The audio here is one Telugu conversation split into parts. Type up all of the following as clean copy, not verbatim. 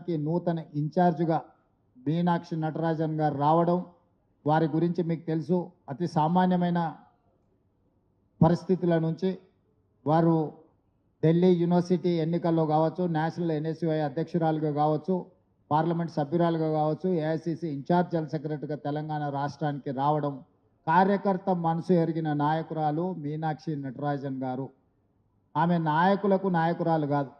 రాష్ట్రానికి నూతన ఇన్ఛార్జిగా మీనాక్షి నటరాజన్ గారు రావడం, వారి గురించి మీకు తెలుసు. అతి సామాన్యమైన పరిస్థితుల నుంచి వారు ఢిల్లీ యూనివర్సిటీ ఎన్నికల్లో కావచ్చు, నేషనల్ ఎన్ఎస్యుఐ అధ్యక్షురాలుగా కావచ్చు, పార్లమెంట్ సభ్యురాలుగా కావచ్చు, ఏఐసిసి ఇన్ఛార్జ్ జనరల్ సెక్రటరీగా తెలంగాణ రాష్ట్రానికి రావడం, కార్యకర్త మనసు ఎరిగిన నాయకురాలు మీనాక్షి నటరాజన్ గారు. ఆమె నాయకులకు నాయకురాలు కాదు,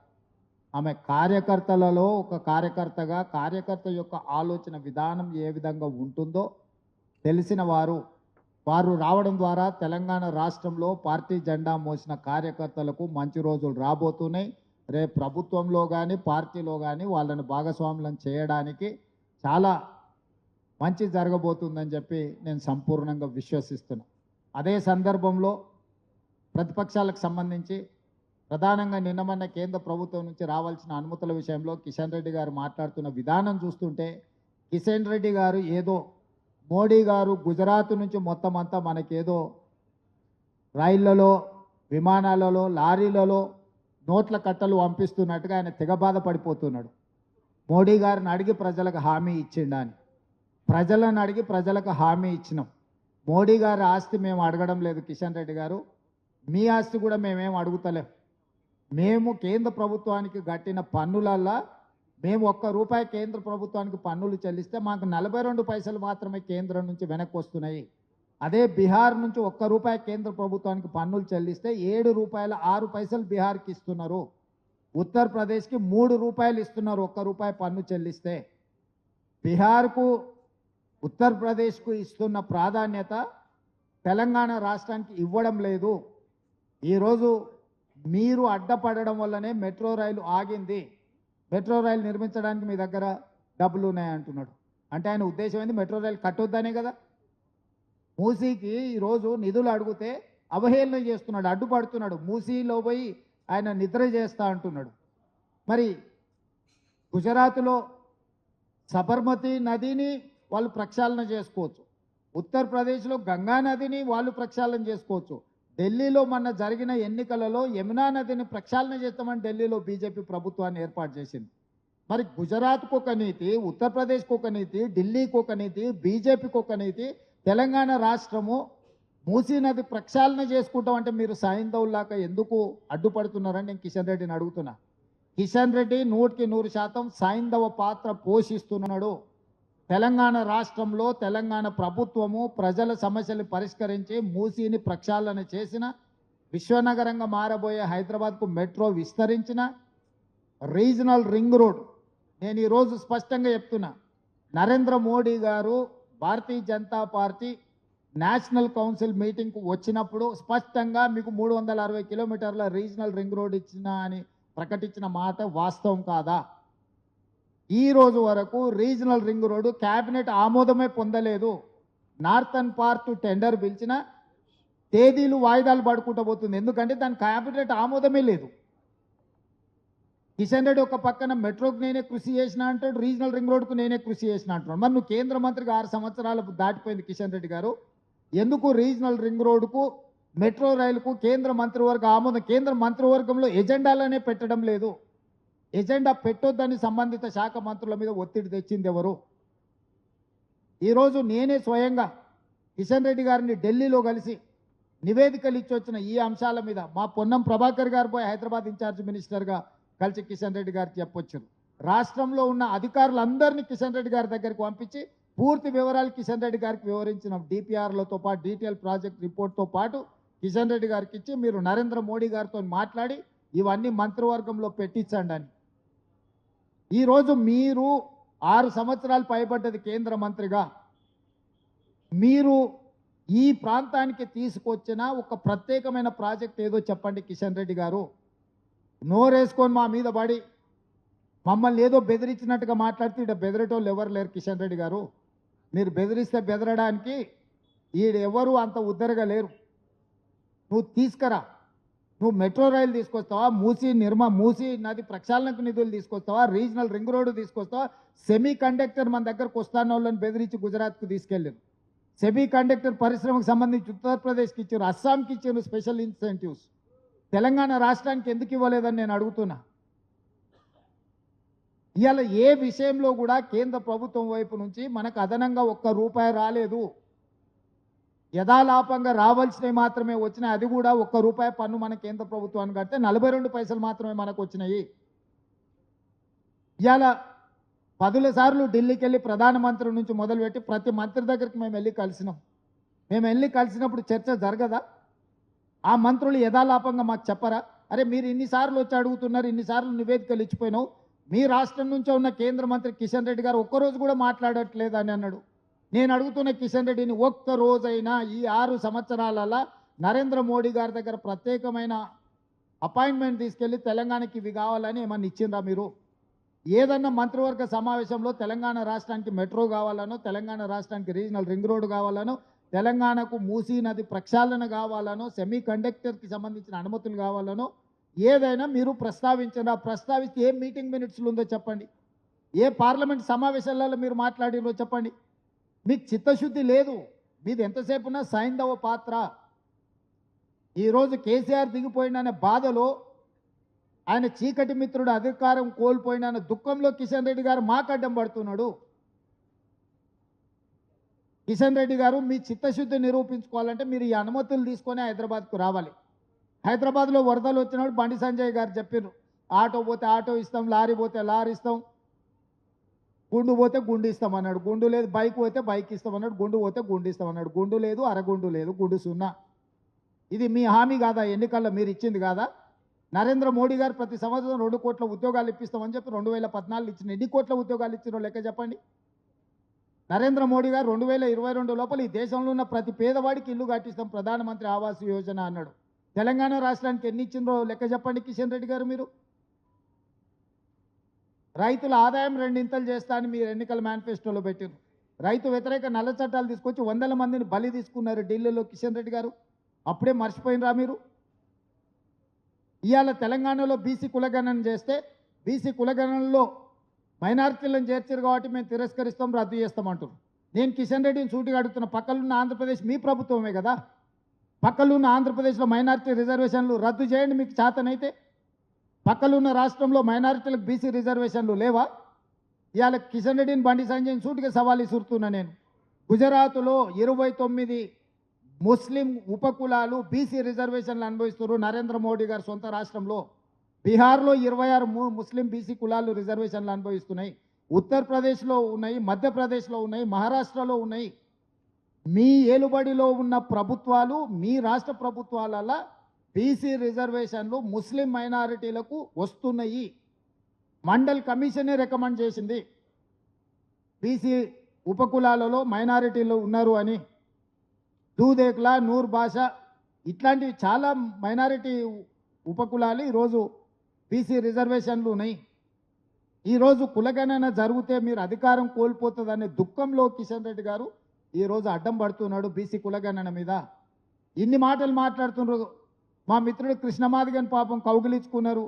ఆమె కార్యకర్తలలో ఒక కార్యకర్తగా, కార్యకర్త యొక్క ఆలోచన విధానం ఏ విధంగా ఉంటుందో తెలిసిన వారు రావడం ద్వారా తెలంగాణ రాష్ట్రంలో పార్టీ జెండా మోసిన కార్యకర్తలకు మంచి రోజులు రాబోతున్నాయి. రేపు ప్రభుత్వంలో కానీ పార్టీలో కానీ వాళ్ళని భాగస్వాములను చేయడానికి చాలా మంచి జరగబోతుందని చెప్పి నేను సంపూర్ణంగా విశ్వసిస్తున్నాను. అదే సందర్భంలో ప్రతిపక్షాలకు సంబంధించి ప్రధానంగా నిన్నమన్న కేంద్ర ప్రభుత్వం నుంచి రావాల్సిన అనుమతుల విషయంలో కిషన్ రెడ్డి గారు మాట్లాడుతున్న విధానం చూస్తుంటే, కిషన్ రెడ్డి గారు ఏదో మోడీ గారు గుజరాత్ నుంచి మొత్తం అంతా మనకేదో రైళ్లలో, విమానాలలో, లారీలలో నోట్ల కట్టలు పంపిస్తున్నట్టుగా ఆయన తెగ బాధపడిపోతున్నాడు. మోడీ గారిని అడిగి ప్రజలకు హామీ ఇచ్చిండని, ప్రజలను అడిగి ప్రజలకు హామీ ఇచ్చినాం. మోడీ గారి ఆస్తి మేము అడగడం లేదు కిషన్ రెడ్డి గారు, మీ ఆస్తి కూడా మేమేం అడుగుతలేం. మేము కేంద్ర ప్రభుత్వానికి కట్టిన పన్నులల్లా మేము ₹1 కేంద్ర ప్రభుత్వానికి పన్నులు చెల్లిస్తే మాకు 42 పైసలు మాత్రమే కేంద్రం నుంచి వెనక్కి వస్తున్నాయి. అదే బీహార్ నుంచి ₹1 కేంద్ర ప్రభుత్వానికి పన్నులు చెల్లిస్తే ₹7.06 బీహార్కి ఇస్తున్నారు. ఉత్తరప్రదేశ్కి ₹3 ఇస్తున్నారు ₹1 పన్ను చెల్లిస్తే. బీహార్కు, ఉత్తరప్రదేశ్కు ఇస్తున్న ప్రాధాన్యత తెలంగాణ రాష్ట్రానికి ఇవ్వడం లేదు. ఈరోజు మీరు అడ్డపడడం వల్లనే మెట్రో రైలు ఆగింది. మెట్రో రైలు నిర్మించడానికి మీ దగ్గర డబ్బులు ఉన్నాయంటున్నాడు. అంటే ఆయన ఉద్దేశం ఏంది? మెట్రో రైలు కట్టొద్దనే కదా. మూసీకి ఈరోజు నిధులు అడిగితే అవహేళన చేస్తున్నాడు, అడ్డుపడుతున్నాడు. మూసీలో పోయి ఆయన నిద్ర చేస్తా అంటున్నాడు. మరి గుజరాత్లో సబర్మతి నదిని వాళ్ళు ప్రక్షాళన చేసుకోవచ్చు, ఉత్తరప్రదేశ్లో గంగా నదిని వాళ్ళు ప్రక్షాళన చేసుకోవచ్చు. ఢిల్లీలో మొన్న జరిగిన ఎన్నికలలో యమునా నదిని ప్రక్షాళన చేస్తామని ఢిల్లీలో బీజేపీ ప్రభుత్వాన్ని ఏర్పాటు చేసింది. మరి గుజరాత్కు ఒక నీతి, ఉత్తరప్రదేశ్కు ఒక నీతి, ఢిల్లీకి ఒక నీతి, బీజేపీకి ఒక నీతి, తెలంగాణ రాష్ట్రము మూసీ నది ప్రక్షాళన చేసుకుంటామంటే మీరు సైంధవులాగా ఎందుకు అడ్డుపడుతున్నారని నేను కిషన్ రెడ్డిని అడుగుతున్నా. కిషన్ రెడ్డి 100% సైంధవ పాత్ర పోషిస్తున్నాడు. తెలంగాణ రాష్ట్రంలో తెలంగాణ ప్రభుత్వము ప్రజల సమస్యలు పరిష్కరించి మూసీని ప్రక్షాళన చేసిన, విశ్వనగరంగా మారబోయే హైదరాబాద్కు మెట్రో విస్తరించిన, రీజనల్ రింగ్ రోడ్, నేను ఈరోజు స్పష్టంగా చెప్తున్నా, నరేంద్ర మోడీ గారు Bharatiya Janata party national council మీటింగ్కు వచ్చినప్పుడు స్పష్టంగా మీకు 360 కిలోమీటర్ల రీజనల్ రింగ్ రోడ్ ఇచ్చిన అని ప్రకటించిన మాట వాస్తవం కాదా? ఈ రోజు వరకు రీజనల్ రింగ్ రోడ్డు క్యాబినెట్ ఆమోదమే పొందలేదు. నార్థన్ పార్ట్ టెండర్ పిలిచిన తేదీలు వాయిదాలు పడుకుంటూ పోతుంది. ఎందుకంటే దాని క్యాబినెట్ ఆమోదమే లేదు. కిషన్ రెడ్డి ఒక పక్కన మెట్రోకి నేనే కృషి చేసిన అంటాడు, రీజనల్ రింగ్ రోడ్కు నేనే కృషి చేసిన అంటున్నాడు. మరి నువ్వు కేంద్ర మంత్రిగా 6 సంవత్సరాలు దాటిపోయింది కిషన్ రెడ్డి గారు, ఎందుకు రీజనల్ రింగ్ రోడ్డుకు, మెట్రో రైలుకు కేంద్ర మంత్రివర్గ ఆమోదం, కేంద్ర మంత్రివర్గంలో ఎజెండాలనే పెట్టడం లేదు? ఎజెండా పెట్టొద్దని సంబంధిత శాఖ మంత్రుల మీద ఒత్తిడి తెచ్చింది ఎవరు? ఈరోజు నేనే స్వయంగా కిషన్ రెడ్డి గారిని ఢిల్లీలో కలిసి నివేదికలు ఇచ్చొచ్చిన ఈ అంశాల మీద. మా పొన్నం ప్రభాకర్ గారు పోయి హైదరాబాద్ ఇన్ఛార్జ్ మినిస్టర్గా కలిసి కిషన్ రెడ్డి గారికి చెప్పొచ్చారు. రాష్ట్రంలో ఉన్న అధికారులందరినీ కిషన్ రెడ్డి గారి దగ్గరికి పంపించి పూర్తి వివరాలు కిషన్ రెడ్డి గారికి వివరించిన, డిపిఆర్లతో పాటు డీటెయిల్ ప్రాజెక్ట్ రిపోర్ట్తో పాటు కిషన్ రెడ్డి గారికి ఇచ్చి మీరు నరేంద్ర మోడీ గారితో మాట్లాడి ఇవన్నీ మంత్రివర్గంలో పెట్టించండి అని. ఈరోజు మీరు 6 సంవత్సరాలు పైబడ్డది కేంద్ర మంత్రిగా, మీరు ఈ ప్రాంతానికి తీసుకొచ్చిన ఒక ప్రత్యేకమైన ప్రాజెక్ట్ ఏదో చెప్పండి కిషన్ రెడ్డి గారు. నోరేసుకొని మా మీద పడి మమ్మల్ని ఏదో బెదిరించినట్టుగా మాట్లాడితే ఇక్కడ బెదిరేటోళ్ళు ఎవరు లేరు కిషన్ రెడ్డి గారు. మీరు బెదిరిస్తే బెదరడానికి ఈడెవరు అంత ఉద్దరగా లేరు. నువ్వు తీసుకురా, నువ్వు మెట్రో రైలు తీసుకొస్తావా, మూసీ నది ప్రక్షాళనకు నిధులు తీసుకొస్తావా, రీజనల్ రింగ్ రోడ్డు తీసుకొస్తావా, సెమీ కండక్టర్ మన దగ్గరకు వస్తాను వాళ్ళని బెదిరించి గుజరాత్కు తీసుకెళ్ళారు. సెమీ కండక్టర్ పరిశ్రమకు సంబంధించి ఉత్తరప్రదేశ్కి ఇచ్చారు, అస్సాంకి ఇచ్చారు స్పెషల్ ఇన్సెంటివ్స్. తెలంగాణ రాష్ట్రానికి ఎందుకు ఇవ్వలేదని నేను అడుగుతున్నా. ఇవాళ ఏ విషయంలో కూడా కేంద్ర ప్రభుత్వం వైపు నుంచి మనకు అదనంగా ₹1 రాలేదు. యథాలాపంగా రావాల్సినవి మాత్రమే వచ్చినాయి. అది కూడా ₹1 పన్ను మన కేంద్ర ప్రభుత్వానికి కడితే 42 పైసలు మాత్రమే మనకు వచ్చినాయి. ఇవాళ 10 సార్లు ఢిల్లీకి వెళ్ళి ప్రధానమంత్రి నుంచి మొదలుపెట్టి ప్రతి మంత్రి దగ్గరికి మేము వెళ్ళి కలిసినాం. మేము వెళ్ళి కలిసినప్పుడు చర్చ జరగదా? ఆ మంత్రులు యథాలాపంగా మాకు చెప్పరా? అరే మీరు ఇన్నిసార్లు వచ్చి అడుగుతున్నారు, ఇన్నిసార్లు నివేదికలు ఇచ్చిపోయినావు, మీ రాష్ట్రం నుంచే ఉన్న కేంద్ర మంత్రి కిషన్ రెడ్డి గారు ఒక్కరోజు కూడా మాట్లాడట్లేదు అని అన్నాడు. నేను అడుగుతున్న కిషన్ రెడ్డిని, ఒక్క రోజైనా ఈ 6 సంవత్సరాలలో నరేంద్ర మోడీ గారి దగ్గర ప్రత్యేకమైన అపాయింట్మెంట్ తీసుకెళ్లి తెలంగాణకి ఇవి కావాలని ఏమన్నా ఇచ్చిండ్రా మీరు? ఏదన్నా మంత్రివర్గ సమావేశంలో తెలంగాణ రాష్ట్రానికి మెట్రో కావాలనో, తెలంగాణ రాష్ట్రానికి రీజనల్ రింగ్ రోడ్ కావాలనో, తెలంగాణకు మూసీ నది ప్రక్షాళన కావాలనో, సెమీ కండక్టర్కి సంబంధించిన అనుమతులు కావాలనో ఏదైనా మీరు ప్రస్తావించారా? ప్రస్తావిస్తే ఏ మీటింగ్ మినిట్స్లు ఉందో చెప్పండి, ఏ పార్లమెంట్ సమావేశాలలో మీరు మాట్లాడినో చెప్పండి. మీకు చిత్తశుద్ధి లేదు, మీది ఎంతసేపున్నా సైంధవ పాత్ర. ఈరోజు కేసీఆర్ దిగిపోయిననే బాధలో, ఆయన చీకటి మిత్రుడు అధికారం కోల్పోయిన దుఃఖంలో కిషన్ రెడ్డి గారు మాకు అడ్డం పడుతున్నాడు. కిషన్ రెడ్డి గారు మీ చిత్తశుద్ధి నిరూపించుకోవాలంటే మీరు ఈ అనుమతులు తీసుకొని హైదరాబాద్కు రావాలి. హైదరాబాద్లో వరదలు వచ్చినప్పుడు బండి సంజయ్ గారు చెప్పారు, ఆటో పోతే ఆటో ఇస్తాం, లారీ పోతే లారీ ఇస్తాం, గుండు పోతే గుండు ఇస్తాం అన్నాడు. గుండు లేదు. బైక్ పోతే బైక్ ఇస్తాం అన్నాడు. గుండు పోతే గుండు ఇస్తాం అన్నాడు. గుండు లేదు, అరగుండు లేదు, గుండు 0. ఇది మీ హామీ కాదా? ఎన్నికల్లో మీరు ఇచ్చింది కాదా? నరేంద్ర మోడీ గారు ప్రతి సంవత్సరం 2 కోట్ల ఉద్యోగాలు ఇప్పిస్తామని చెప్పి 2014 ఇచ్చిన ఎన్ని కోట్ల ఉద్యోగాలు ఇచ్చినో లెక్క చెప్పండి. నరేంద్ర మోడీ గారు 2022 లోపల ఈ దేశంలో ఉన్న ప్రతి పేదవాడికి ఇల్లు కట్టిస్తాం, ప్రధానమంత్రి ఆవాస్ యోజన అన్నాడు. తెలంగాణ రాష్ట్రానికి ఎన్ని ఇచ్చిందో లెక్క చెప్పండి కిషన్ రెడ్డి గారు. మీరు రైతుల ఆదాయం 2 చేస్తా అని మీరు ఎన్నికల మేనిఫెస్టోలో పెట్టారు. రైతు వ్యతిరేక నల్ల చట్టాలు తీసుకొచ్చి 100 మందిని బలి తీసుకున్నారు ఢిల్లీలో కిషన్ రెడ్డి గారు. అప్పుడే మర్చిపోయినరా మీరు? ఇవాళ తెలంగాణలో బీసీ కులగణన చేస్తే బీసీ కులగణనలో మైనారిటీలను చేర్చారు కాబట్టి మేము తిరస్కరిస్తాం, రద్దు చేస్తామంటారు. నేను కిషన్ రెడ్డిని సూటిగా అడుగుతున్న, పక్కలున్న ఆంధ్రప్రదేశ్ మీ ప్రభుత్వమే కదా, పక్కలున్న ఆంధ్రప్రదేశ్లో మైనారిటీ రిజర్వేషన్లు రద్దు చేయండి మీకు చేతనైతే. పక్కలున్న రాష్ట్రంలో మైనారిటీలకు బీసీ రిజర్వేషన్లు లేవా? ఇవాళ కిషన్ రెడ్డిని బండి సంజయ్ని సూటిగా సవాల్ ఇసురుతున్నా నేను. గుజరాత్లో 29 ముస్లిం ఉపకులాలు బీసీ రిజర్వేషన్లు అనుభవిస్తున్నారు నరేంద్ర మోడీ గారు సొంత రాష్ట్రంలో. బీహార్లో 26 ముస్లిం బీసీ కులాలు రిజర్వేషన్లు అనుభవిస్తున్నాయి. ఉత్తరప్రదేశ్లో ఉన్నాయి, మధ్యప్రదేశ్లో ఉన్నాయి, మహారాష్ట్రలో ఉన్నాయి. మీ ఏలుబడిలో ఉన్న ప్రభుత్వాలు, మీ రాష్ట్ర ప్రభుత్వాలలో బీసీ రిజర్వేషన్లు ముస్లిం మైనారిటీలకు వస్తున్నాయి. మండల్ కమిషనే రికమెండ్ చేసింది బీసీ ఉపకులాలలో మైనారిటీలు ఉన్నారు అని. దూదేక్లా, నూర్ భాష ఇట్లాంటివి చాలా మైనారిటీ ఉపకులాలు ఈరోజు బీసీ రిజర్వేషన్లు ఉన్నాయి. ఈరోజు కులగణన జరిగితే మీరు అధికారం కోల్పోతుందనే దుఃఖంలో కిషన్ రెడ్డి గారు ఈరోజు అడ్డం పడుతున్నాడు బీసీ కులగణన మీద. ఇన్ని మాటలు మాట్లాడుతున్నారు. మా మిత్రుడు కృష్ణమాదిగని పాపం కౌగిలించుకున్నారు,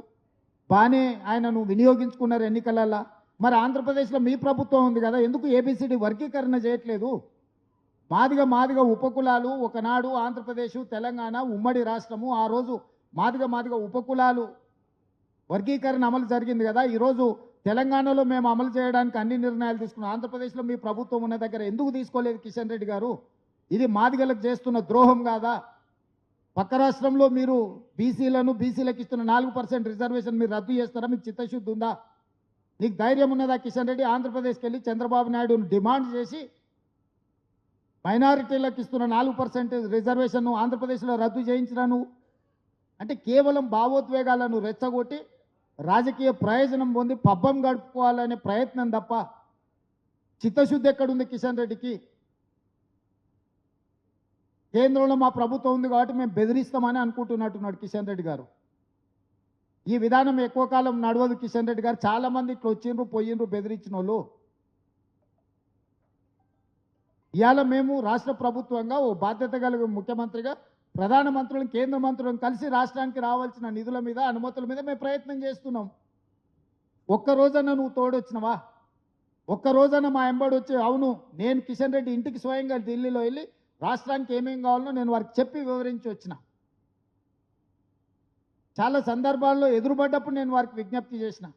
బాగానే ఆయనను వినియోగించుకున్నారు ఎన్నికలలో. మరి ఆంధ్రప్రదేశ్లో మీ ప్రభుత్వం ఉంది కదా, ఎందుకు ఏబిసిడి వర్గీకరణ చేయట్లేదు? మాదిగ ఉపకులాలు ఒకనాడు ఆంధ్రప్రదేశ్ తెలంగాణ ఉమ్మడి రాష్ట్రము, ఆ రోజు మాదిగ ఉపకులాలు వర్గీకరణ అమలు జరిగింది కదా. ఈరోజు తెలంగాణలో మేము అమలు చేయడానికి అన్ని నిర్ణయాలు తీసుకున్నాం. ఆంధ్రప్రదేశ్లో మీ ప్రభుత్వం ఉన్న దగ్గర ఎందుకు తీసుకోలేదు కిషన్ రెడ్డి గారు? ఇది మాదిగలకు చేస్తున్న ద్రోహం కాదా? పక్క రాష్ట్రంలో మీరు బీసీలకు ఇస్తున్న 4% రిజర్వేషన్ మీరు రద్దు చేస్తారా? మీకు చిత్తశుద్ధి ఉందా? నీకు ధైర్యం ఉన్నదా కిషన్ రెడ్డి? ఆంధ్రప్రదేశ్కి వెళ్ళి చంద్రబాబు నాయుడును డిమాండ్ చేసి మైనారిటీలకు ఇస్తున్న 4% రిజర్వేషన్ ఆంధ్రప్రదేశ్లో రద్దు చేయించినా నువ్వు? అంటే కేవలం భావోద్వేగాలను రెచ్చగొట్టి రాజకీయ ప్రయోజనం పొంది పబ్బం గడుపుకోవాలనే ప్రయత్నం తప్ప చిత్తశుద్ధి ఎక్కడుంది కిషన్ రెడ్డికి? కేంద్రంలో మా ప్రభుత్వం ఉంది కాబట్టి మేము బెదిరిస్తామని అనుకుంటున్నట్టున్నాడు కిషన్ రెడ్డి గారు. ఈ విధానం ఎక్కువ కాలం నడవదు కిషన్ రెడ్డి గారు. చాలామంది ఇట్లా వచ్చిండ్రు పోయిండ్రు బెదిరించిన వాళ్ళు. ఇవాళ మేము రాష్ట్ర ప్రభుత్వంగా ఓ బాధ్యత కలిగిన ముఖ్యమంత్రిగా ప్రధానమంత్రులను కేంద్ర మంత్రులను కలిసి రాష్ట్రానికి రావాల్సిన నిధుల మీద అనుమతుల మీద మేము ప్రయత్నం చేస్తున్నాం. ఒక్కరోజన్నా నువ్వు తోడొచ్చినవా? ఒక్కరోజన్నా మా ఎంబడి వచ్చి అవును నేను కిషన్ రెడ్డి ఇంటికి స్వయంగా ఢిల్లీలో వెళ్ళి రాష్ట్రానికి ఏమేం కావాలో నేను వారికి చెప్పి వివరించి వచ్చిన. చాలా సందర్భాల్లో ఎదురుపడ్డప్పుడు నేను వారికి విజ్ఞప్తి చేసిన.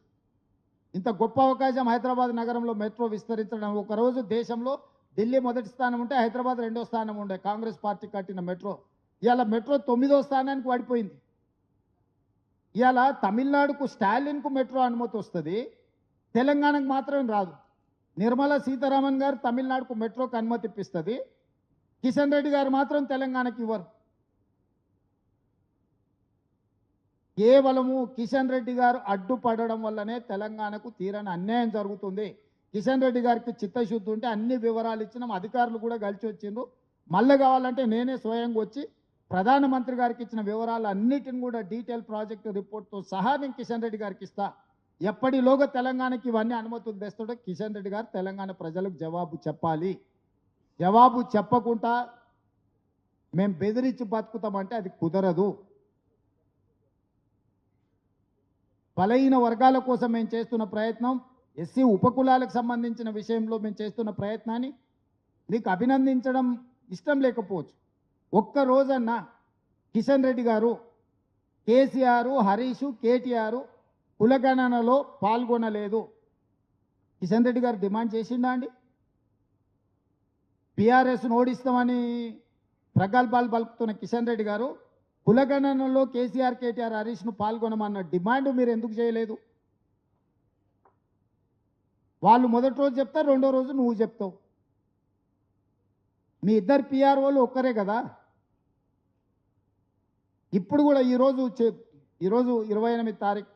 ఇంత గొప్ప అవకాశం హైదరాబాద్ నగరంలో మెట్రో విస్తరించడం. ఒకరోజు దేశంలో ఢిల్లీ మొదటి స్థానం ఉంటే హైదరాబాద్ రెండో స్థానం ఉండే కాంగ్రెస్ పార్టీ కట్టిన మెట్రో. ఇవాళ మెట్రో 9వ స్థానానికి పడిపోయింది. ఇవాళ తమిళనాడుకు స్టాలిన్కు మెట్రో అనుమతి వస్తుంది, తెలంగాణకు మాత్రం రాదు. నిర్మలా సీతారామన్ గారు తమిళనాడుకు మెట్రోకు అనుమతి ఇప్పిస్తుంది, కిషన్ రెడ్డి గారు మాత్రం తెలంగాణకి ఇవ్వరు. కేవలము కిషన్ రెడ్డి గారు అడ్డుపడడం వల్లనే తెలంగాణకు తీరని అన్యాయం జరుగుతుంది. కిషన్ రెడ్డి గారికి చిత్తశుద్ధి ఉంటే అన్ని వివరాలు ఇచ్చినాం, అధికారులు కూడా కలిసి వచ్చిండ్రు. మళ్ళీ కావాలంటే నేనే స్వయంగా వచ్చి ప్రధానమంత్రి గారికి ఇచ్చిన వివరాలు అన్నిటిని కూడా డీటెయిల్ ప్రాజెక్టు రిపోర్ట్తో సహా నేను కిషన్ రెడ్డి గారికి ఇస్తా. ఎప్పటిలోగా తెలంగాణకి ఇవన్నీ అనుమతులు తెస్తాడో కిషన్ రెడ్డి గారు తెలంగాణ ప్రజలకు జవాబు చెప్పాలి. జవాబు చెప్పకుండా మేము బెదిరించి బతుకుతామంటే అది కుదరదు. బలహీన వర్గాల కోసం మేము చేస్తున్న ప్రయత్నం, ఎస్సీ ఉపకులాలకు సంబంధించిన విషయంలో మేము చేస్తున్న ప్రయత్నాన్ని మీకు అభినందించడం ఇష్టం లేకపోవచ్చు. ఒక్క రోజన్నా కిషన్ రెడ్డి గారు, కేసీఆర్, హరీష్, కేటీఆర్ కులగణనలో పాల్గొనలేదు. కిషన్ రెడ్డి గారు డిమాండ్ చేసిండా అండి? బీఆర్ఎస్ను ఓడిస్తామని ప్రగల్భాలు పలుకుతున్న కిషన్ రెడ్డి గారు కులగణనలో కేసీఆర్, కేటీఆర్, హరీష్ను పాల్గొనమన్న డిమాండ్ మీరు ఎందుకు చేయలేదు? వాళ్ళు మొదటి రోజు చెప్తారు, రెండో రోజు నువ్వు చెప్తావు. మీ ఇద్దరు పిఆర్ఓలు ఒక్కరే కదా. ఇప్పుడు కూడా ఈరోజు 28 తారీఖు,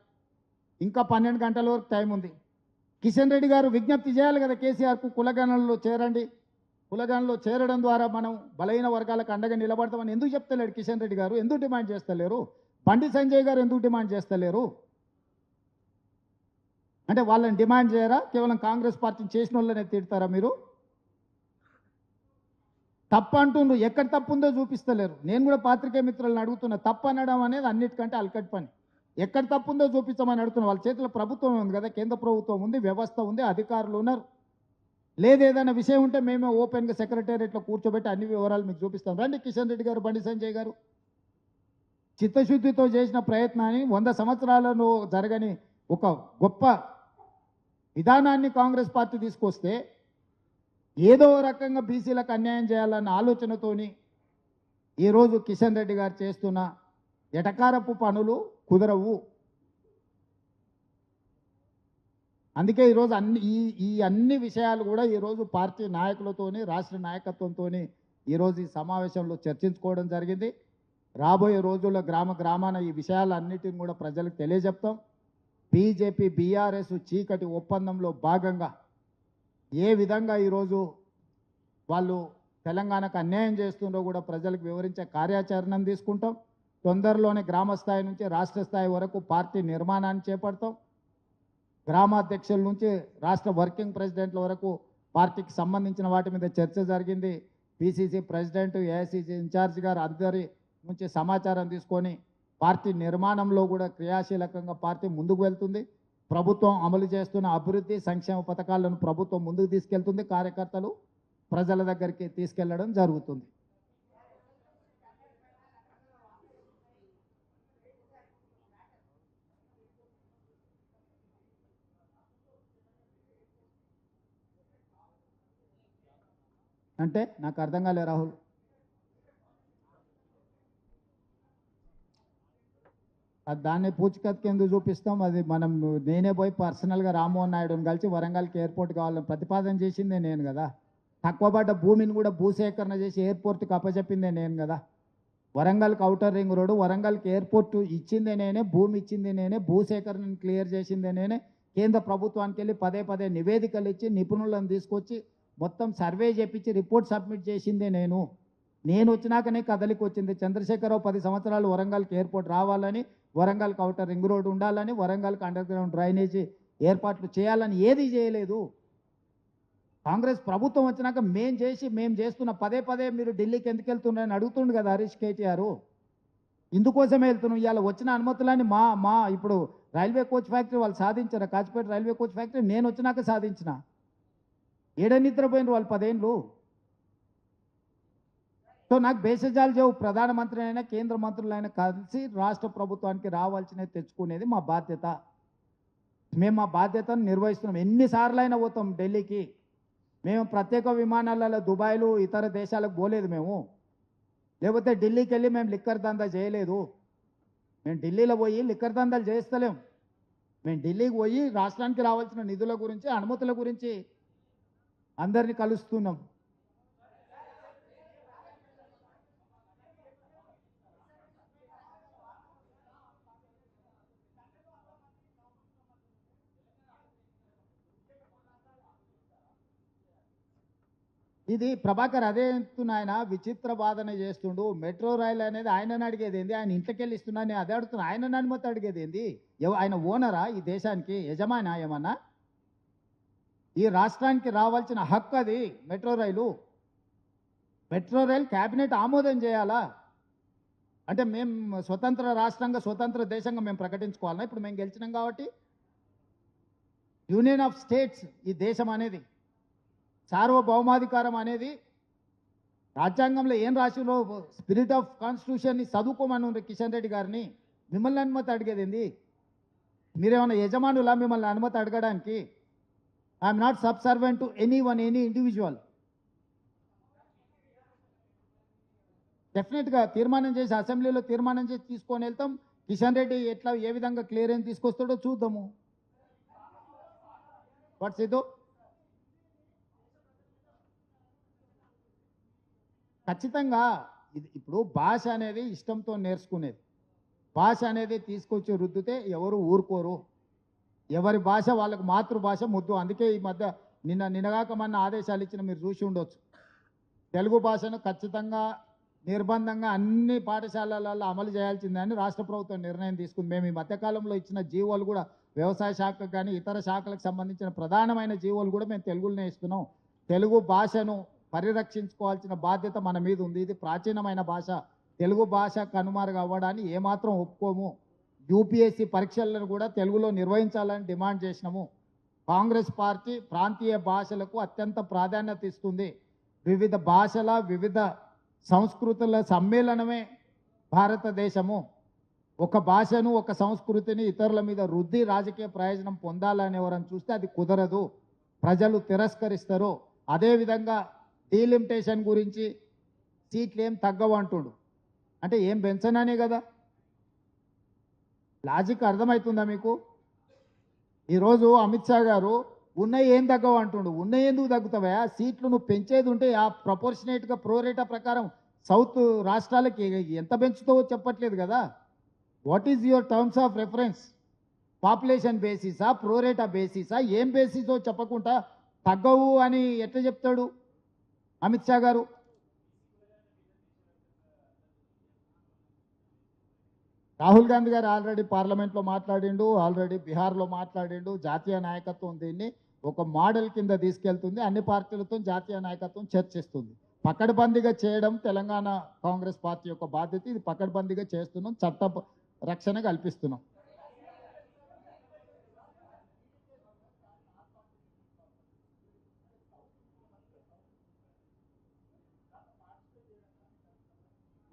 ఇంకా 12 గంటల వరకు టైం ఉంది. కిషన్ రెడ్డి గారు విజ్ఞప్తి చేయాలి కదా కేసీఆర్కు, కులగణనలో చేరండి, కులగణనలో చేరడం ద్వారా మనం బలహీన వర్గాలకు అండగా నిలబడతామని ఎందుకు చెప్తలేడు కిషన్ రెడ్డి గారు? ఎందుకు డిమాండ్ చేస్తలేరు? బండి సంజయ్ గారు ఎందుకు డిమాండ్ చేస్తలేరు? అంటే వాళ్ళని డిమాండ్ చేయరా? కేవలం కాంగ్రెస్ పార్టీని చేసిన వాళ్ళనే తిడతారా మీరు? తప్పు అంటుండ్రు, ఎక్కడ తప్పు ఉందో చూపిస్తలేరు. నేను కూడా పాత్రికేయ మిత్రులను అడుగుతున్నా, తప్పు అనడం అనేది అన్నిటికంటే అలకట్ పని. ఎక్కడ తప్పు ఉందో చూపించమని అడుగుతున్నా. వాళ్ళ చేతిలో ప్రభుత్వం ఉంది కదా, కేంద్ర ప్రభుత్వం ఉంది, వ్యవస్థ ఉంది, అధికారులు ఉన్నారు. లేదేదైనా విషయం ఉంటే మేమే ఓపెన్గా సెక్రటేరియట్లో కూర్చోబెట్టి అన్ని వివరాలు మీకు చూపిస్తాం. రండి కిషన్ రెడ్డి గారు, బండి సంజయ్ గారు. చిత్తశుద్ధితో చేసిన ప్రయత్నాన్ని 100 సంవత్సరాలను జరగని ఒక గొప్ప విధానాన్ని కాంగ్రెస్ పార్టీ తీసుకొస్తే ఏదో రకంగా బీసీలకు అన్యాయం చేయాలన్న ఆలోచనతోని ఈరోజు కిషన్ రెడ్డి గారు చేస్తున్న ఎటకారపు పనులు కుదరవు. అందుకే ఈరోజు అన్ని విషయాలు కూడా ఈరోజు పార్టీ నాయకులతోని, రాష్ట్ర నాయకత్వంతో ఈరోజు ఈ సమావేశంలో చర్చించుకోవడం జరిగింది. రాబోయే రోజుల్లో గ్రామాన ఈ విషయాలన్నిటిని కూడా ప్రజలకు తెలియజెప్తాం. బీజేపీ బీఆర్ఎస్ చీకటి ఒప్పందంలో భాగంగా ఏ విధంగా ఈరోజు వాళ్ళు తెలంగాణకు అన్యాయం చేస్తుందో కూడా ప్రజలకు వివరించే కార్యాచరణను తీసుకుంటాం. తొందరలోనే గ్రామ స్థాయి నుంచి రాష్ట్ర స్థాయి వరకు పార్టీ నిర్మాణాన్ని చేపడతాం. గ్రామాధ్యక్షుల నుంచి రాష్ట్ర వర్కింగ్ ప్రెసిడెంట్ల వరకు పార్టీకి సంబంధించిన వాటి మీద చర్చ జరిగింది. పిసిసి ప్రెసిడెంట్, ఏఐసిసి ఇన్ఛార్జ్ గారు అందరి నుంచి సమాచారం తీసుకొని పార్టీ నిర్మాణంలో కూడా క్రియాశీలకంగా పార్టీ ముందుకు వెళ్తుంది. ప్రభుత్వం అమలు చేస్తున్న అభివృద్ధి సంక్షేమ పథకాలను ప్రభుత్వం ముందుకు తీసుకెళ్తుంది. కార్యకర్తలు ప్రజల దగ్గరికి తీసుకెళ్లడం జరుగుతుంది. అంటే నాకు అర్థం కాలే రాహుల్. దాన్ని పూచికత్తుకి ఎందుకు చూపిస్తాం? అది నేనే పోయి పర్సనల్గా రామ్మోహన్ నాయుడుని కలిసి వరంగల్కి ఎయిర్పోర్ట్ కావాలని ప్రతిపాదన చేసిందే నేను కదా. తక్కువ పడ్డ భూమిని కూడా భూసేకరణ చేసి ఎయిర్పోర్ట్కి అప్పచెప్పిందే నేను కదా. వరంగల్కి ఔటర్ రింగ్ రోడ్డు, వరంగల్కి ఎయిర్పోర్ట్ ఇచ్చిందే నేనే, భూమి ఇచ్చింది నేనే, భూసేకరణను క్లియర్ చేసిందే నేనే. కేంద్ర ప్రభుత్వానికి వెళ్ళి పదే నివేదికలు ఇచ్చి నిపుణులను తీసుకొచ్చి మొత్తం సర్వే చేపించి రిపోర్ట్ సబ్మిట్ చేసిందే నేను వచ్చినాకనే కదలికి వచ్చింది. చంద్రశేఖరరావు 10 సంవత్సరాలు వరంగల్కి ఎయిర్పోర్ట్ రావాలని, వరంగల్కి ఔటర్ రింగ్ రోడ్ ఉండాలని, వరంగల్కి అండర్ గ్రౌండ్ డ్రైనేజీ ఏర్పాట్లు చేయాలని ఏది చేయలేదు. కాంగ్రెస్ ప్రభుత్వం వచ్చినాక మేము చేస్తున్న పదే మీరు ఢిల్లీకి ఎందుకు వెళ్తున్నారని అడుగుతుండు కదా హరీష్, కేటీఆర్. ఇందుకోసమే వెళ్తున్నాం. ఇవాళ వచ్చిన అనుమతులని మా ఇప్పుడు రైల్వే కోచ్ ఫ్యాక్టరీ వాళ్ళు సాధించారు. కాచిపేట రైల్వే కోచ్ ఫ్యాక్టరీ నేను వచ్చినాక సాధించిన. ఏడ నిద్రపోయినారు వాళ్ళు 10 ఏళ్ళు. సో నాకు బేసజాలు చెవు. ప్రధానమంత్రి అయినా కేంద్ర మంత్రులైనా కలిసి రాష్ట్ర ప్రభుత్వానికి రావాల్సినవి తెచ్చుకునేది మా బాధ్యత. మేము మా బాధ్యతను నిర్వహిస్తున్నాం. ఎన్నిసార్లు అయినా పోతాం ఢిల్లీకి. మేము ప్రత్యేక విమానాలలో దుబాయ్లు ఇతర దేశాలకు పోలేదు మేము. లేకపోతే ఢిల్లీకి వెళ్ళి మేము లిక్కర్ దందా చేయలేదు. మేము ఢిల్లీలో పోయి లిక్కర్ దందాలు చేస్తలేం. మేము ఢిల్లీకి పోయి రాష్ట్రానికి రావాల్సిన నిధుల గురించి, అనుమతుల గురించి అందరినీ కలుస్తున్నాం. ఇది ప్రభాకర్ అదే చెప్తున్నా, ఆయన విచిత్ర వాదన చేస్తుండు. మెట్రో రైలు అనేది ఆయనని అడిగేది ఏంది? ఆయన ఇంట్లోకి వెళ్ళి ఇస్తున్నా నేను అదే అడుగుతున్నా. ఆయన అనుమతి అడిగేది ఏంది? ఆయన ఓనరా ఈ దేశానికి? యజమానా ఏమన్నా? ఈ రాష్ట్రానికి రావాల్సిన హక్కు అది మెట్రో రైలు. మెట్రో రైలు క్యాబినెట్ ఆమోదం చేయాలా? అంటే మేము స్వతంత్ర రాష్ట్రంగా స్వతంత్ర దేశంగా మేము ప్రకటించుకోవాలన్నా? ఇప్పుడు మేము గెలిచినాం కాబట్టి యూనియన్ ఆఫ్ స్టేట్స్ ఈ దేశం అనేది, సార్వభౌమాధికారం అనేది రాజ్యాంగంలో ఏం రాసిలో స్పిరిట్ ఆఫ్ కాన్స్టిట్యూషన్ని చదువుకోమని కిషన్ రెడ్డి గారిని. మిమ్మల్ని అనుమతి అడిగేది ఏంది? మీరేమన్నా యజమానులా మిమ్మల్ని అనుమతి అడగడానికి? I'm not subservient to anyone, any individual. డెఫినెట్గా తీర్మానం చేసి అసెంబ్లీలో తీర్మానం చేసి తీసుకొని వెళ్తాం. కిషన్ రెడ్డి ఎట్లా ఏ విధంగా క్లియరెన్స్ తీసుకొస్తాడో చూద్దాము. వాట్స్ ఇదో ఖచ్చితంగా ఇది. ఇప్పుడు భాష అనేది ఇష్టంతో నేర్చుకునేది. భాష అనేది తీసుకొచ్చి రుద్దితే ఎవరు ఊరుకోరు. ఎవరి భాష వాళ్ళకు మాతృభాష ముద్దు. అందుకే ఈ మధ్య నిన్నగాక మొన్న ఆదేశాలు ఇచ్చిన మీరు చూసి ఉండొచ్చు. తెలుగు భాషను ఖచ్చితంగా నిర్బంధంగా అన్ని పాఠశాలలలో అమలు చేయాల్సిందని రాష్ట్ర ప్రభుత్వం నిర్ణయం తీసుకుంది. మేము ఈ మధ్యకాలంలో ఇచ్చిన జీవోలు కూడా వ్యవసాయ శాఖకు కానీ ఇతర శాఖలకు సంబంధించిన ప్రధానమైన జీవోలు కూడా మేము తెలుగులోనే ఇస్తున్నాం. తెలుగు భాషను పరిరక్షించుకోవాల్సిన బాధ్యత మన మీద ఉంది. ఇది ప్రాచీనమైన భాష. తెలుగు భాష కనుమరుగు అవ్వడాన్ని ఏమాత్రం ఒప్పుకోము. యూపీఎస్సీ పరీక్షలను కూడా తెలుగులో నిర్వహించాలని డిమాండ్ చేసినాము. కాంగ్రెస్ పార్టీ ప్రాంతీయ భాషలకు అత్యంత ప్రాధాన్యత ఇస్తుంది. వివిధ భాషల వివిధ సంస్కృతుల సమ్మేళనమే భారతదేశము. ఒక భాషను ఒక సంస్కృతిని ఇతరుల మీద రుద్ది రాజకీయ ప్రయోజనం పొందాలని ఎవరని చూస్తే అది కుదరదు. ప్రజలు తిరస్కరిస్తారు. అదేవిధంగా డీలిమిటేషన్ గురించి సీట్లు ఏం తగ్గవు అంటుడు. అంటే ఏం పెంచననే కదా? లాజిక్ అర్థమవుతుందా మీకు? ఈరోజు అమిత్ షా గారు ఉన్నాయి ఏం తగ్గవు అంటుండు. ఉన్నాయి ఎందుకు తగ్గుతావా? సీట్లు నువ్వు పెంచేది ఉంటే ఆ ప్రపోర్షనేట్గా ప్రోరేటా ప్రకారం సౌత్ రాష్ట్రాలకి ఎంత పెంచుతావో చెప్పట్లేదు కదా. What is your terms of reference? Population బేసిసా, ప్రోరేటా బేసిసా, ఏం బేసిసో చెప్పకుండా తగ్గవు అని ఎట్లా చెప్తాడు అమిత్ షా గారు? రాహుల్ గాంధీ గారు ఆల్రెడీ పార్లమెంట్లో మాట్లాడిండు, ఆల్రెడీ బీహార్లో మాట్లాడిండు. జాతీయ నాయకత్వం దీన్ని ఒక మోడల్ కింద తీసుకెళ్తుంది. అన్ని పార్టీలతో జాతీయ నాయకత్వం చర్చిస్తుంది. పకడ్బందీగా చేయడం తెలంగాణ కాంగ్రెస్ పార్టీ యొక్క బాధ్యత. ఇది పకడ్బందీగా చేస్తున్నాం, చట్ట రక్షణ కల్పిస్తున్నాం.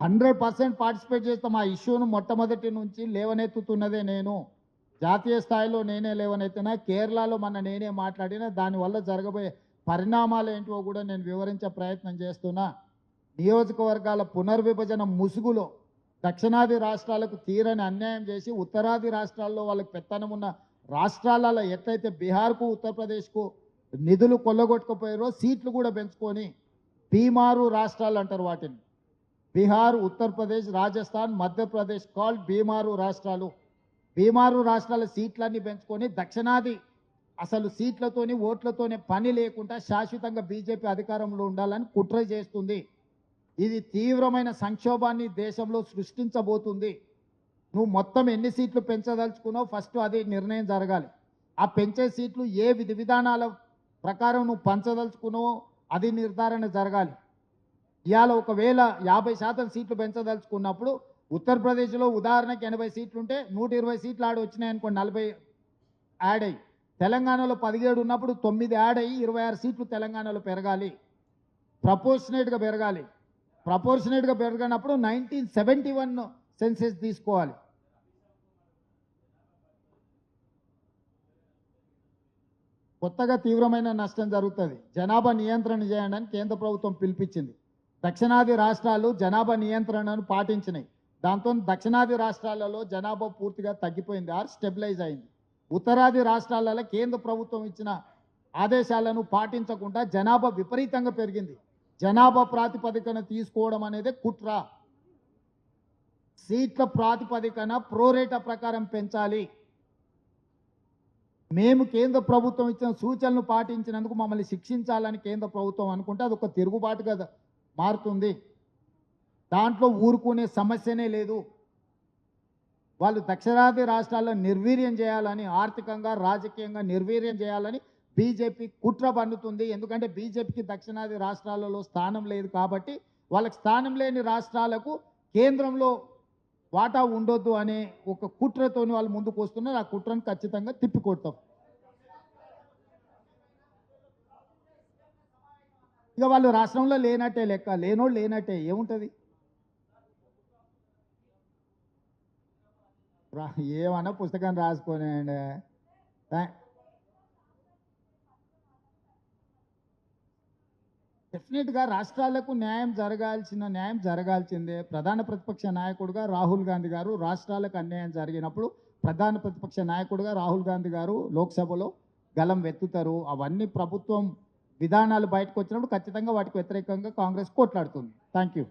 హండ్రెడ్ పార్టిసిపేట్ చేస్తాం. ఆ ఇష్యూను మొట్టమొదటి నుంచి లేవనెత్తుతున్నదే నేను. జాతీయ స్థాయిలో నేనే లేవనెత్తినా, కేరళలో మన నేనే మాట్లాడినా, దానివల్ల జరగబోయే పరిణామాలు ఏంటో కూడా నేను వివరించే ప్రయత్నం చేస్తున్నా. నియోజకవర్గాల పునర్విభజన ముసుగులో దక్షిణాది రాష్ట్రాలకు తీరని అన్యాయం చేసి ఉత్తరాది రాష్ట్రాల్లో వాళ్ళకి పెత్తనం ఉన్న రాష్ట్రాలలో ఎట్లయితే బీహార్కు ఉత్తరప్రదేశ్కు నిధులు కొల్లగొట్టుకుపోయారో సీట్లు కూడా పెంచుకొని బీమారు రాష్ట్రాలు అంటారు వాటిని. బీహార్, ఉత్తరప్రదేశ్, రాజస్థాన్, మధ్యప్రదేశ్ కాల్డ్ బీమారు రాష్ట్రాలు. బీమారు రాష్ట్రాల సీట్లన్నీ పెంచుకొని దక్షిణాది అసలు సీట్లతోని ఓట్లతోనే పని లేకుండా శాశ్వతంగా బీజేపీ అధికారంలో ఉండాలని కుట్ర చేస్తుంది. ఇది తీవ్రమైన సంక్షోభాన్ని దేశంలో సృష్టించబోతుంది. నువ్వు మొత్తం ఎన్ని సీట్లు పెంచదలుచుకున్నావు ఫస్ట్ అది నిర్ణయం జరగాలి. ఆ పెంచే సీట్లు ఏ విధి విధానాల ప్రకారం నువ్వు పంచదలుచుకున్నావో అది నిర్ధారణ జరగాలి. ఇవాళ ఒకవేళ 50% సీట్లు పెంచదలుచుకున్నప్పుడు ఉత్తరప్రదేశ్లో ఉదాహరణకి 80 సీట్లు ఉంటే 120 సీట్లు ఆడ వచ్చినాయి అనుకోండి, 40 యాడ్ అయ్యి. తెలంగాణలో 17 ఉన్నప్పుడు 9 యాడ్ అయ్యి 26 సీట్లు తెలంగాణలో పెరగాలి. ప్రపోర్షనేట్గా పెరగాలి. ప్రపోర్షనేట్గా పెరగనప్పుడు 1971 సెన్సెస్ తీసుకోవాలి. కొత్తగా తీవ్రమైన నష్టం జరుగుతుంది. జనాభా నియంత్రణ చేయడానికి కేంద్ర ప్రభుత్వం పిలిపించింది. దక్షిణాది రాష్ట్రాలు జనాభా నియంత్రణను పాటించినాయి. దాంతో దక్షిణాది రాష్ట్రాలలో జనాభా పూర్తిగా తగ్గిపోయింది ఆర్ స్టెబిలైజ్ అయింది. ఉత్తరాది రాష్ట్రాలలో కేంద్ర ప్రభుత్వం ఇచ్చిన ఆదేశాలను పాటించకుండా జనాభా విపరీతంగా పెరిగింది. జనాభా ప్రాతిపదికన తీసుకోవడం అనేది కుట్ర. సీట్ల ప్రాతిపదికన ప్రోరేటా ప్రకారం పెంచాలి. మేము కేంద్ర ప్రభుత్వం ఇచ్చిన సూచనలు పాటించినందుకు మమ్మల్ని శిక్షించాలని కేంద్ర ప్రభుత్వం అనుకుంటే అది ఒక తిరుగుబాటుగా మారుతుంది. దాంట్లో ఊరుకునే సమస్యనే లేదు. వాళ్ళు దక్షిణాది రాష్ట్రాల్లో నిర్వీర్యం చేయాలని, ఆర్థికంగా రాజకీయంగా నిర్వీర్యం చేయాలని బీజేపీ కుట్ర పన్నుతుంది. ఎందుకంటే బీజేపీకి దక్షిణాది రాష్ట్రాలలో స్థానం లేదు కాబట్టి వాళ్ళకి స్థానం లేని రాష్ట్రాలకు కేంద్రంలో వాటా ఉండొద్దు అనే ఒక కుట్రతోని వాళ్ళు ముందుకు వస్తున్నారు. ఆ కుట్రను ఖచ్చితంగా తిప్పికొడతాం. ఇక వాళ్ళు రాష్ట్రంలో లేనట్టే లెక్క, లేనోళ్ళు లేనట్టే ఏముంటుంది. ఏమన్నా పుస్తకం రాసుకోనండి. డెఫినెట్గా రాష్ట్రాలకు న్యాయం జరగాల్సిందే. ప్రధాన ప్రతిపక్ష నాయకుడిగా రాహుల్ గాంధీ గారు రాష్ట్రాలకు అన్యాయం జరిగినప్పుడు ప్రధాన ప్రతిపక్ష నాయకుడిగా రాహుల్ గాంధీ గారు లోక్సభలో గలం వెత్తుతారు. అవన్నీ ప్రభుత్వం విధానాలు బయటకు వచ్చినప్పుడు ఖచ్చితంగా వాటికి వ్యతిరేకంగా కాంగ్రెస్ కొట్లాడుతుంది. Thank you.